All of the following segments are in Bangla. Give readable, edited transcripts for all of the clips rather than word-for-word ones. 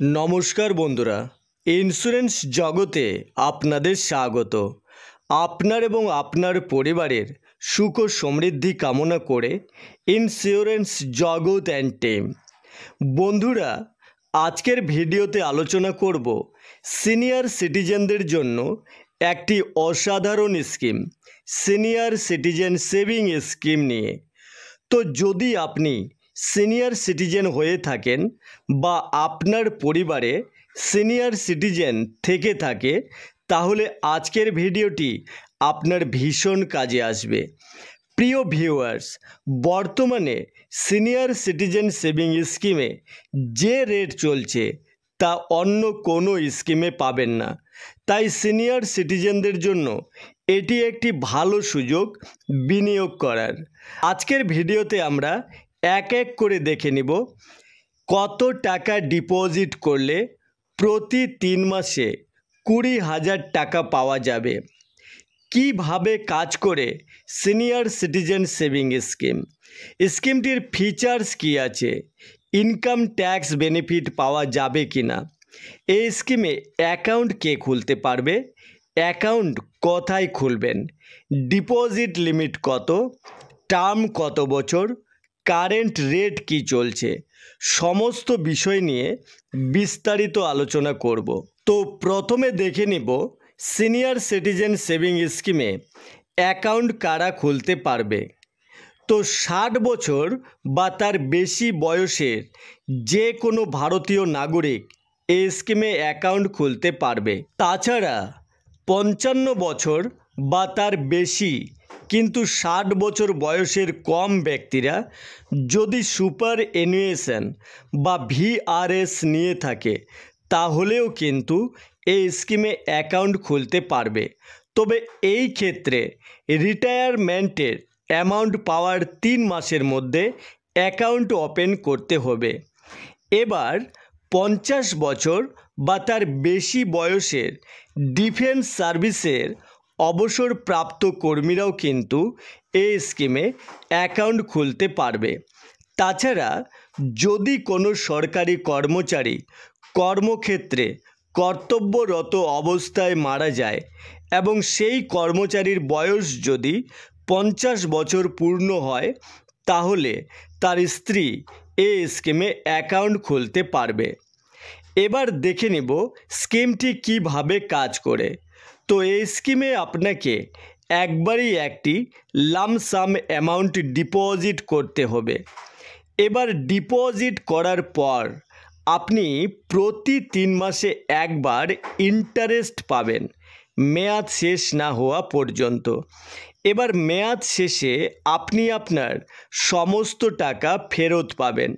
नमस्कार बंधुरा इन्स्योरेंस जगते आपनादेर स्वागत। आपनार एबं आपनार परिवारेर सुख ओ समृद्धि कामना करे इन्स्योरेंस जगत एंड टीम। बंधुरा आजकेर भिडियोते आलोचना करब सिनियर सिटिजेनदेर जोन्नो एकटी असाधारण scheme senior citizen saving scheme निये। तो यदि आपनी सिनियर सिटिजेन होये थाकेन बा आपनार परिवारे सिनियर सिटिजेन थेके थाके ताहले आजकेर भिडियोटी आपनार भीषण काजे आसबे। प्रिय भिउयार्स, बर्तमाने सिनियर सिटिजेन सेविंग स्कीमे जे रेट चलछे ता अन्य कोनो स्कीमे पाबेन ना। ताई सिनियर सिटिजेनदेर जोन्नो एटी एकटी भालो सुयोग बिनियोग करार। आजकेर भिडियोते आमरा एक एक करे देखे निब कत टाका डिपजिट करले प्रति 3 मासे 20,000 टाका पावा जाबे, किभाबे काज करे सिनियर सिटिजेन सेविंग स्कीम, स्कीमटिर फीचार्स कि आछे, इनकाम टैक्स बेनिफिट पावा जाबे किना, এই স্কিমে অ্যাকাউন্ট কে খুলতে পারবে, অ্যাকাউন্ট কোথায় খুলবেন, ডিপোজিট লিমিট কত, টার্ম কত বছর, কারেন্ট রেট কি চলছে, সমস্ত বিষয় নিয়ে বিস্তারিত আলোচনা করব। তো প্রথমে দেখে নিব সিনিয়র সিটিজেন সেভিং স্কিমে অ্যাকাউন্ট কারা খুলতে পারবে। তো 60 বছর বা তার বেশি বয়সের যে কোনো ভারতীয় নাগরিক এই স্কিমে অ্যাকাউন্ট খুলতে পারবে। তাছাড়া 55 বছর বা তার বেশি কিন্তু 60 বছর বয়সের কম ব্যক্তিরা যদি সুপার অ্যানুয়েশন বা ভিআরএস নিয়ে থাকে তাহলেও কিন্তু এই স্কিমে অ্যাকাউন্ট খুলতে পারবে। তবে এই ক্ষেত্রে রিটায়ারমেন্টের অ্যামাউন্ট পাওয়ার 3 মাসের মধ্যে অ্যাকাউন্ট ওপেন করতে হবে। এবার 50 বছর বা তার বেশি বয়সের ডিফেন্স সার্ভিসের অবসরপ্রাপ্ত কর্মীরাও কিন্তু এই স্কিমে অ্যাকাউন্ট খুলতে পারবে। তাছাড়া যদি কোনো সরকারি কর্মচারী কর্মক্ষেত্রে কর্তব্যরত অবস্থায় মারা যায় এবং সেই কর্মচারীর বয়স যদি 50 বছর পূর্ণ হয় তাহলে তার স্ত্রী এই স্কিমে অ্যাকাউন্ট খুলতে পারবে। এবার দেখে নিব স্কিমটি কিভাবে কাজ করে। তো এই স্কিমে আপনাকে একবারই একটি লামসাম অ্যামাউন্ট ডিপোজিট করতে হবে। এবার ডিপোজিট করার পর আপনি প্রতি 3 মাসে একবার ইন্টারেস্ট পাবেন মেয়াদ শেষ না হওয়া পর্যন্ত। এবার মেয়াদ শেষে আপনি আপনার সমস্ত টাকা ফেরত পাবেন।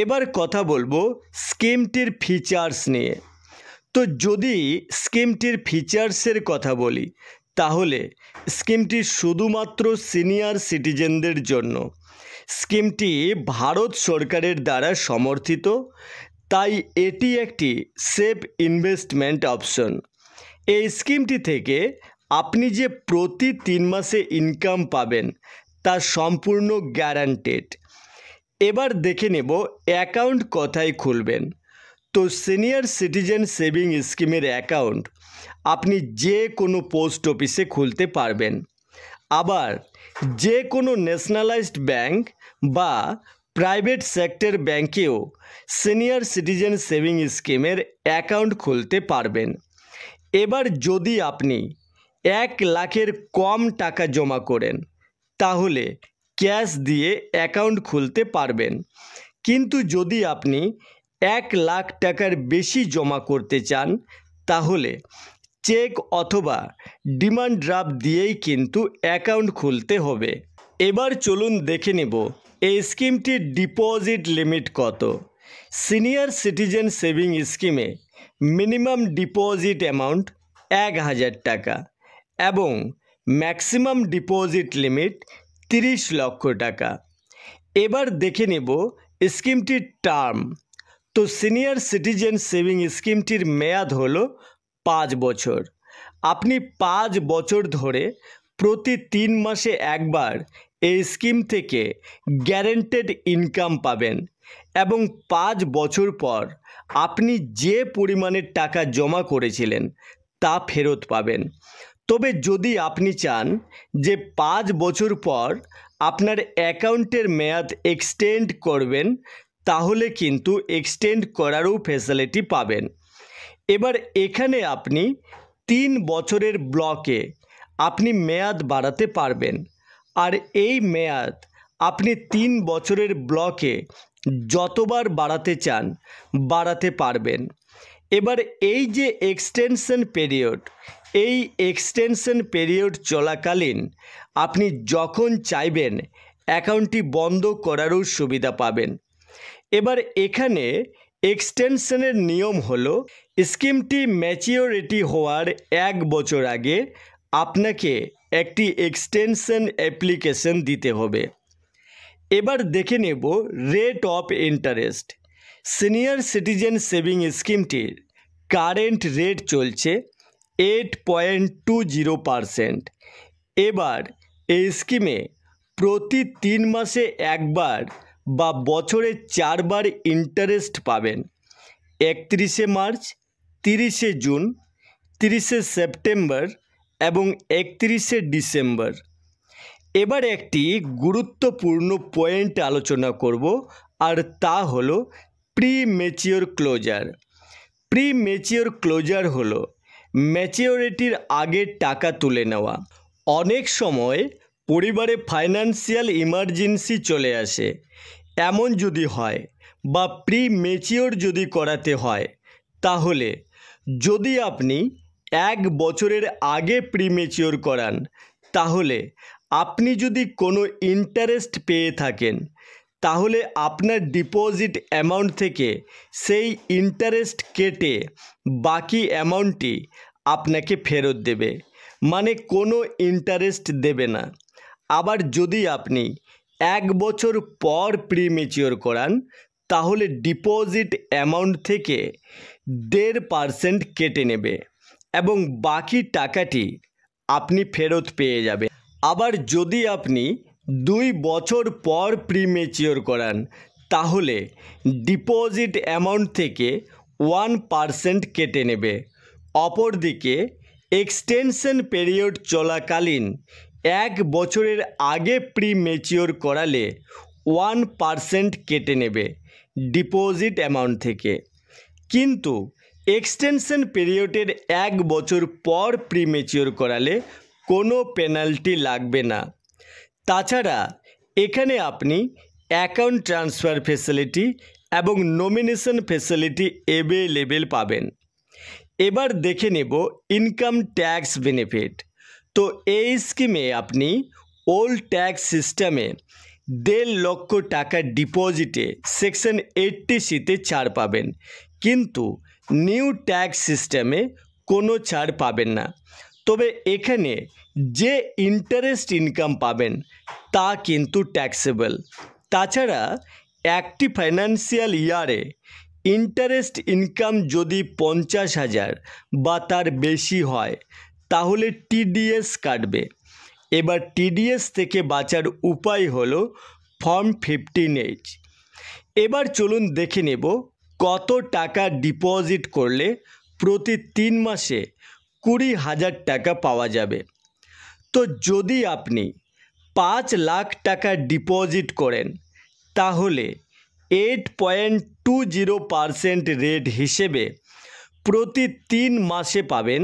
এবার কথা বলবো স্কিমটির ফিচার্স নিয়ে। তো যদি স্কিমটির ফিচার্সের কথা বলি তাহলে স্কিমটি শুধুমাত্র সিনিয়র সিটিজেনদের জন্য। স্কিমটি ভারত সরকারের দ্বারা সমর্থিত, তাই এটি একটি সেফ ইনভেস্টমেন্ট অপশন। এই স্কিমটি থেকে আপনি যে প্রতি 3 মাসে ইনকাম পাবেন তা সম্পূর্ণ গ্যারান্টেড। এবার দেখে নেব অ্যাকাউন্ট কোথায় খুলবেন। তো সিনিয়র সিটিজেন সেভিং স্কিমের অ্যাকাউন্ট আপনি যে কোনো পোস্ট অফিসে খুলতে পারবেন, আবার যে কোনো ন্যাশনালাইজড ব্যাংক বা প্রাইভেট সেক্টর ব্যাংকেও সিনিয়র সিটিজেন সেভিং স্কিমের অ্যাকাউন্ট খুলতে পারবেন। এবার যদি আপনি 1 লাখের কম টাকা জমা করেন তাহলে ক্যাশ দিয়ে অ্যাকাউন্ট খুলতে পারবেন, কিন্তু যদি আপনি 1 লাখ টাকার বেশি জমা করতে চান তাহলে চেক অথবা ডিমান্ড ড্রাফট দিয়েই কিন্তু অ্যাকাউন্ট খুলতে হবে। এবার চলুন দেখে নেব এই স্কিমটির ডিপোজিট লিমিট কত। সিনিয়র সিটিজেন সেভিং স্কিমে মিনিমাম ডিপোজিট অ্যামাউন্ট 1000 টাকা এবং ম্যাক্সিমাম ডিপোজিট লিমিট 30 লক্ষ টাকা। এবার দেখে নেব স্কিমটির টার্ম। তো সিনিয়র সিটিজেন সেভিং স্কিমটির মেয়াদ হলো 5 বছর। আপনি 5 বছর ধরে প্রতি 3 মাসে একবার এই স্কিম থেকে গ্যারান্টেড ইনকাম পাবেন এবং 5 বছর পর আপনি যে পরিমাণের টাকা জমা করেছিলেন তা ফেরত পাবেন। তবে যদি আপনি চান যে 5 বছর পর আপনার অ্যাকাউন্টের মেয়াদ এক্সটেন্ড করবেন, তাহলে কিন্তু এক্সটেন্ড করারও ফ্যাসিলিটি পাবেন। এবার এখানে আপনি 3 বছরের ব্লকে আপনি মেয়াদ বাড়াতে পারবেন, আর এই মেয়াদ আপনি 3 বছরের ব্লকে যতবার বাড়াতে চান বাড়াতে পারবেন। এবার এই যে এক্সটেনশন পিরিয়ড, এই এক্সটেনশন পিরিয়ড চলাকালীন আপনি যখন চাইবেন অ্যাকাউন্টটি বন্ধ করারও সুবিধা পাবেন। এবার এখানে এক্সটেনশনের নিয়ম হলো, স্কিমটি ম্যাচিওরিটি হওয়ার 1 বছর আগে আপনাকে একটি এক্সটেনশন অ্যাপ্লিকেশন দিতে হবে। এবার দেখে নেব rate of interest. Senior citizen saving স্কিমটির কারেন্ট রেট চলছে 8.20%। এবার এই স্কিমে প্রতি 3 মাসে একবার বা বছরে 4 বার ইন্টারেস্ট পাবেন। 31শে মার্চ, 30শে জুন, 30শে সেপ্টেম্বর এবং 31শে ডিসেম্বর। এবার একটি গুরুত্বপূর্ণ পয়েন্ট আলোচনা করব, আর তা হলো premature closure. Premature closure হলো ম্যাচিওরিটির আগে টাকা তুলে নেওয়া। অনেক সময় পরিবারে ফাইন্যান্সিয়াল ইমার্জেন্সি চলে আসে। এমন যদি হয় বা প্রি ম্যাচিওর যদি করাতে হয়, তাহলে যদি আপনি 1 বছরের আগে প্রি ম্যাচিওর করান, তাহলে আপনি যদি কোনো ইন্টারেস্ট পেয়ে থাকেন, তাহলে আপনার ডিপোজিট অ্যামাউন্ট থেকে সেই ইন্টারেস্ট কেটে বাকি অ্যামাউন্টটি আপনাকে ফেরত দেবে, মানে কোনো ইন্টারেস্ট দেবে না। আবার যদি আপনি 1 বছর পর প্রি ম্যাচিওর করান, তাহলে ডিপোজিট অ্যামাউন্ট থেকে 1.5% কেটে নেবে এবং বাকি টাকাটি আপনি ফেরত পেয়ে যাবেন। আবার যদি আপনি 2 বছর পর প্রি ম্যাচিওর করান, তাহলে ডিপোজিট অ্যামাউন্ট থেকে 1% কেটে নেবে। অপরদিকে এক্সটেনশন পিরিয়ড চলাকালীন 1 বছরের আগে প্রি ম্যাচিওর করালে 1% কেটে নেবে ডিপোজিট অ্যামাউন্ট থেকে। কিন্তু এক্সটেনশন পিরিয়ডের 1 বছর পর প্রি ম্যাচিওর করালে কোনো পেনাল্টি লাগবে না। তাছাড়া এখানে আপনি অ্যাকাউন্ট ট্রান্সফার ফ্যাসিলিটি এবং নমিনেশন ফ্যাসিলিটি অ্যাভেলেবেল পাবেন। এবার দেখে নেব ইনকাম ট্যাক্স বেনিফিট। তো এই স্কিমে আপনি ওল্ড ট্যাক্স সিস্টেমে 1.5 লক্ষ টাকা ডিপোজিটে সেকশন 80C-তে ছাড় পাবেন, কিন্তু নিউ ট্যাক্স সিস্টেমে কোনো ছাড় পাবেন না। তবে এখানে যে ইন্টারেস্ট ইনকাম পাবেন তা কিন্তু ট্যাক্সেবল। তাছাড়া একটি ফাইন্যান্সিয়াল ইয়ারে ইন্টারেস্ট ইনকাম যদি 50,000 বা তার বেশি হয়, তাহলে টিডিএস কাটবে। এবার টিডিএস থেকে বাঁচার উপায় হলো ফর্ম 15H। এবার চলুন দেখে নেব কত টাকা ডিপোজিট করলে প্রতি 3 মাসে 20,000 টাকা পাওয়া যাবে। তো যদি আপনি 5 লাখ টাকা ডিপোজিট করেন, তাহলে 8.20% রেট হিসেবে প্রতি 3 মাসে পাবেন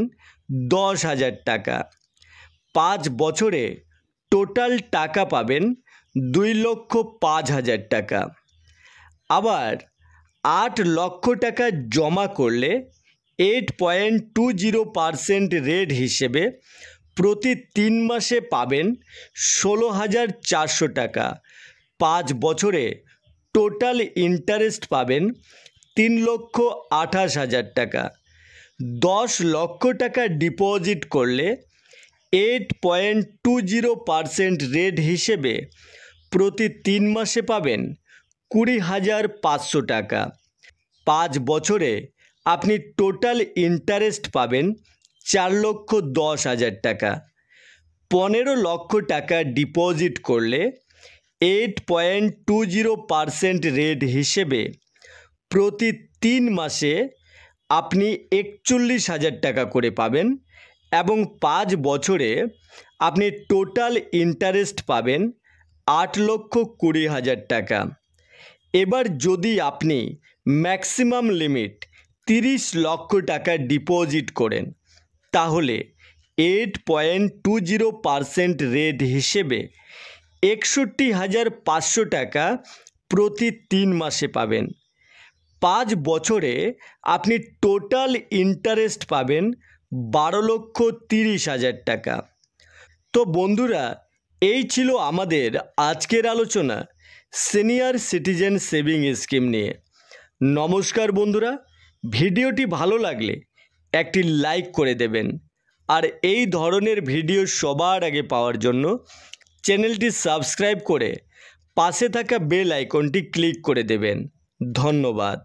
10,000 টাকা। 5 বছরে টোটাল টাকা পাবেন 2,05,000 টাকা। আবার 8 লক্ষ টাকা জমা করলে 8.20% রেট হিসেবে প্রতি 3 মাসে পাবেন 16,400 টাকা। 5 বছরে টোটাল ইন্টারেস্ট পাবেন 3,28,000 টাকা। 10 লক্ষ টাকা ডিপোজিট করলে 8.20% রেট হিসেবে প্রতি 3 মাসে পাবেন 20,500 টাকা। 5 বছরে আপনি টোটাল ইন্টারেস্ট পাবেন 4,10,000 টাকা। 15 লক্ষ টাকা ডিপোজিট করলে 8.20% রেট হিসেবে প্রতি 3 মাসে আপনি 41,000 টাকা করে পাবেন এবং 5 বছরে আপনি টোটাল ইন্টারেস্ট পাবেন 8,20,000 টাকা। এবার যদি আপনি ম্যাক্সিমাম লিমিট 30 লক্ষ টাকা ডিপোজিট করেন তাহলে 8.20% রেট হিসেবে 61,500 টাকা প্রতি 3 মাসে পাবেন। 5 বছরে আপনি টোটাল ইন্টারেস্ট পাবেন 12,30,000 টাকা। তো বন্ধুরা, এই ছিল আমাদের আজকের আলোচনা সিনিয়র সিটিজেন সেভিং স্কিম নিয়ে। নমস্কার বন্ধুরা, ভিডিওটি ভালো লাগলে একটি লাইক করে দেবেন আর এই ধরনের ভিডিও সবার আগে পাওয়ার জন্য চ্যানেলটি সাবস্ক্রাইব করে পাশে থাকা বেল আইকনটি ক্লিক করে দেবেন। ধন্যবাদ।